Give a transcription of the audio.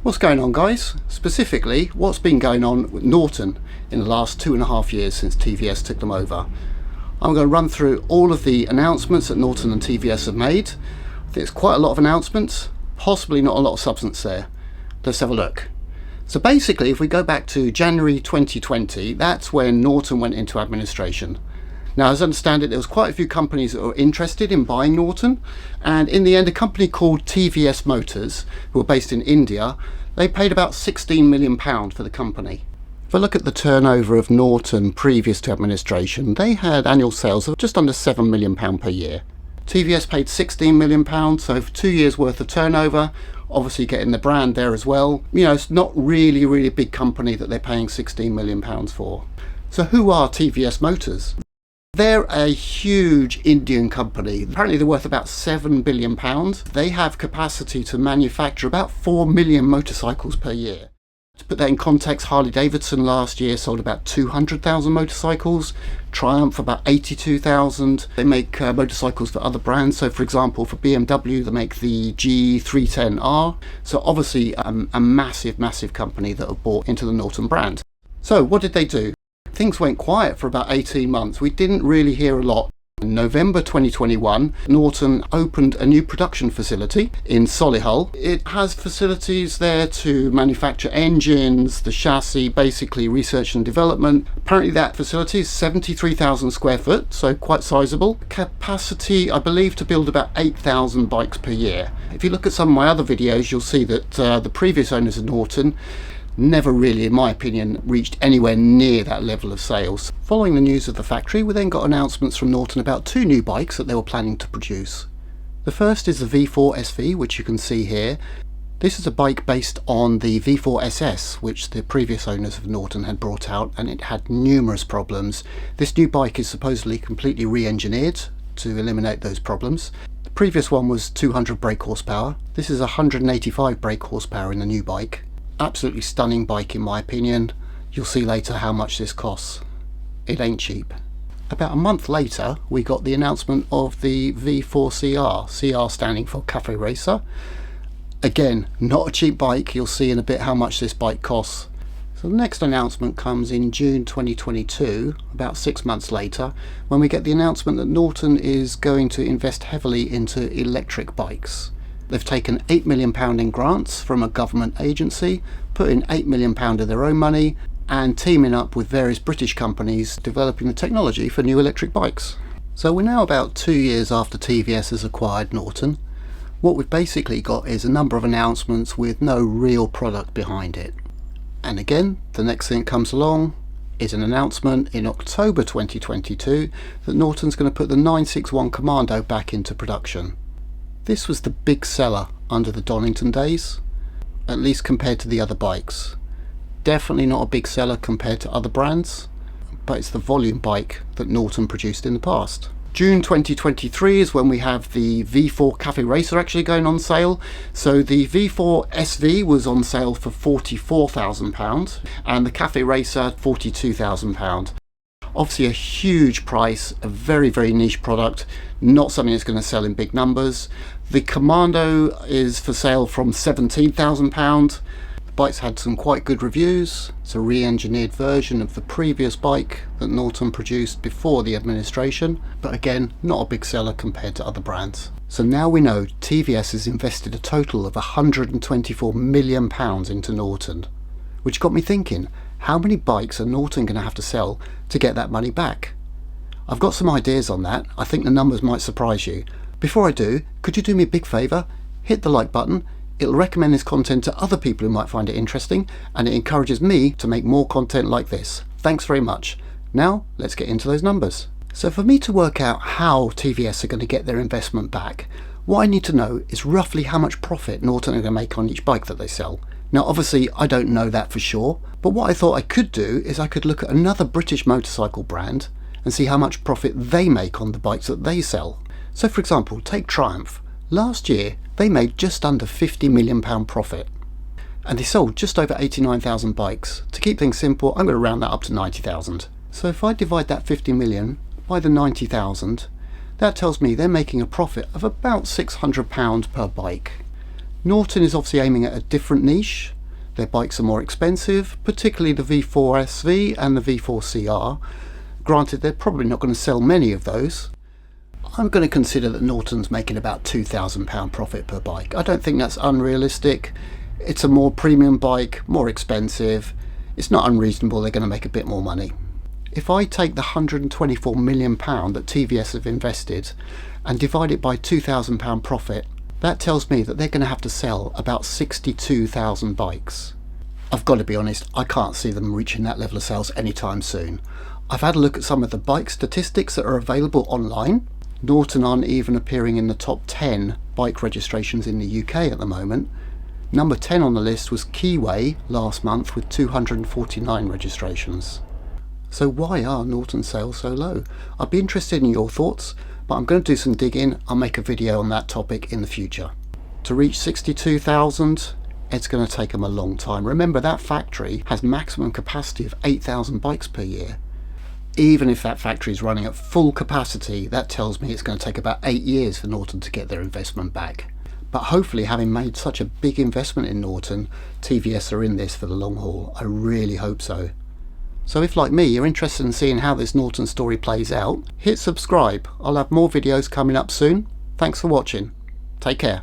What's going on, guys? Specifically, what's been going on with Norton in the last 2.5 years since TVS took them over. I'm going to run through all of the announcements that Norton and TVS have made. I think it's quite a lot of announcements, possibly not a lot of substance there. Let's have a look. So basically, if we go back to January 2020, that's when Norton went into administration. Now, as I understand it, there was quite a few companies that were interested in buying Norton, and in the end, a company called TVS Motors, who are based in India, they paid about £16 million for the company. If I look at the turnover of Norton previous to administration, they had annual sales of just under £7 million per year. TVS paid £16 million, so for 2 years worth of turnover, obviously getting the brand there as well. You know, it's not really a big company that they're paying £16 million for. So who are TVS Motors? They're a huge Indian company. Apparently they're worth about £7 billion. They have capacity to manufacture about 4 million motorcycles per year. To put that in context, Harley-Davidson last year sold about 200,000 motorcycles, Triumph about 82,000. They make motorcycles for other brands. So for example, for BMW, they make the G310R. So obviously a massive company that have bought into the Norton brand. So what did they do? Things went quiet for about 18 months. We didn't really hear a lot. In November 2021, Norton opened a new production facility in Solihull. It has facilities there to manufacture engines, the chassis, basically research and development. Apparently that facility is 73,000 square foot, so quite sizable. Capacity, I believe, to build about 8,000 bikes per year. If you look at some of my other videos, you'll see that the previous owners of Norton never really, in my opinion, reached anywhere near that level of sales. Following the news of the factory, we then got announcements from Norton about 2 new bikes that they were planning to produce. The first is the V4 SV, which you can see here. This is a bike based on the V4 SS, which the previous owners of Norton had brought out, and it had numerous problems. This new bike is supposedly completely re-engineered to eliminate those problems. The previous one was 200 brake horsepower. This is 185 brake horsepower in the new bike. Absolutely stunning bike in my opinion. You'll see later how much this costs. It ain't cheap. About a month later, we got the announcement of the V4 CR, CR standing for Cafe Racer. Again, not a cheap bike. You'll see in a bit how much this bike costs. So the next announcement comes in June 2022, about 6 months later, when we get the announcement that Norton is going to invest heavily into electric bikes. They've taken £8 million in grants from a government agency, put in £8 million of their own money, and teaming up with various British companies developing the technology for new electric bikes. So we're now about 2 years after TVS has acquired Norton. What we've basically got is a number of announcements with no real product behind it. And again, the next thing that comes along is an announcement in October 2022 that Norton's going to put the 961 Commando back into production. This was the big seller under the Donington days, at least compared to the other bikes. Definitely not a big seller compared to other brands, but it's the volume bike that Norton produced in the past. June 2023 is when we have the V4 Cafe Racer actually going on sale. So the V4 SV was on sale for £44,000 and the Cafe Racer £42,000. Obviously a huge price, a very niche product, not something that's going to sell in big numbers. The Commando is for sale from £17,000. The bike's had some quite good reviews. It's a re-engineered version of the previous bike that Norton produced before the administration, but again, not a big seller compared to other brands. So now we know TVS has invested a total of £124 million into Norton, which got me thinking, how many bikes are Norton going to have to sell to get that money back? I've got some ideas on that. I think the numbers might surprise you. Before I do, could you do me a big favour? Hit the like button. It'll recommend this content to other people who might find it interesting, and it encourages me to make more content like this. Thanks very much. Now, let's get into those numbers. So for me to work out how TVS are going to get their investment back, what I need to know is roughly how much profit Norton are going to make on each bike that they sell. Now obviously I don't know that for sure, but what I thought I could do is I could look at another British motorcycle brand and see how much profit they make on the bikes that they sell. So for example, take Triumph. Last year they made just under £50 million profit and they sold just over 89,000 bikes. To keep things simple, I'm going to round that up to 90,000. So if I divide that 50 million by the 90,000, that tells me they're making a profit of about £600 per bike. Norton is obviously aiming at a different niche. Their bikes are more expensive, particularly the V4 SV and the V4 CR. Granted, they're probably not going to sell many of those. I'm going to consider that Norton's making about £2,000 profit per bike. I don't think that's unrealistic. It's a more premium bike, more expensive. It's not unreasonable they're going to make a bit more money. If I take the £124 million that TVS have invested and divide it by £2,000 profit, that tells me that they're going to have to sell about 62,000 bikes. I've got to be honest, I can't see them reaching that level of sales anytime soon. I've had a look at some of the bike statistics that are available online. Norton aren't even appearing in the top 10 bike registrations in the UK at the moment. Number 10 on the list was Keyway last month with 249 registrations. So why are Norton sales so low? I'd be interested in your thoughts, but I'm going to do some digging. I'll make a video on that topic in the future. To reach 62,000, it's going to take them a long time. Remember, that factory has maximum capacity of 8,000 bikes per year. Even if that factory is running at full capacity, that tells me it's going to take about 8 years for Norton to get their investment back. But hopefully, having made such a big investment in Norton, TVS are in this for the long haul. I really hope so. So if, like me, you're interested in seeing how this Norton story plays out, hit subscribe. I'll have more videos coming up soon. Thanks for watching. Take care.